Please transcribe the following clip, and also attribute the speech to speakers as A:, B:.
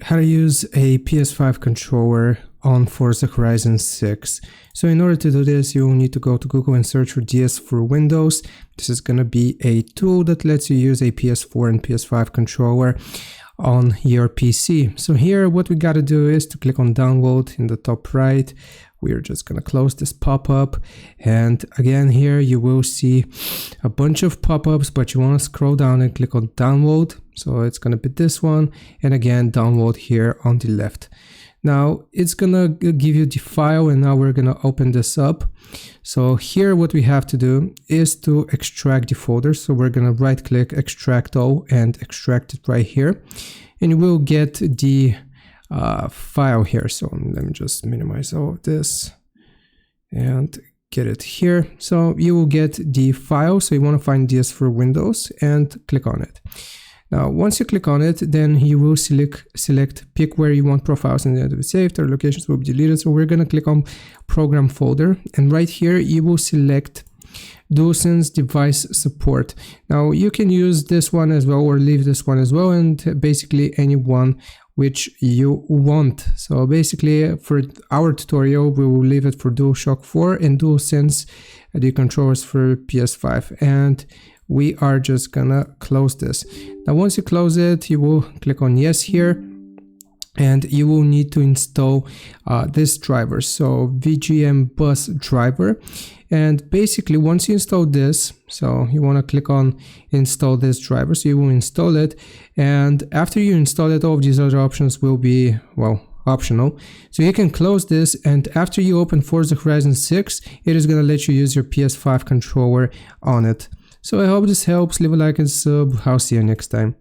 A: how to use a PS5 controller on Forza Horizon 6. So in order to do this, you will need to go to Google and search for DS for Windows. This is going to be a tool that lets you use a PS4 and PS5 controller on your PC. So here what we got to do is to click on download in the top right. We're just going to close this pop-up, and again here you will see a bunch of pop-ups, but you want to scroll down and click on download. So it's going to be this one, and again download here on the left. Now it's gonna give you the file, and now we're gonna open this up. So here what we have to do is to extract the folder. So we're gonna right click, extract all, and extract it right here, and you will get the file here. So let me just minimize all of this and get it here. So you will get the file. So you want to find DS for Windows and click on it. Now, once you click on it, then you will pick where you want profiles and to be saved, or locations will be deleted. So we're going to click on program folder, and right here you will select DualSense device support. Now you can use this one as well, or leave this one as well, and basically any one which you want. So basically for our tutorial, we will leave it for DualShock 4 and DualSense, the controllers for PS5. And we are just gonna close this. Now once you close it, you will click on yes here, and you will need to install this driver, so VGM bus driver. And basically once you install this, so you want to click on install this driver, so you will install it, and after you install it, all of these other options will be, well, optional. So you can close this, and after you open Forza Horizon 6, it is going to let you use your PS5 controller on it. So I hope this helps. Leave a like and sub. I'll see you next time.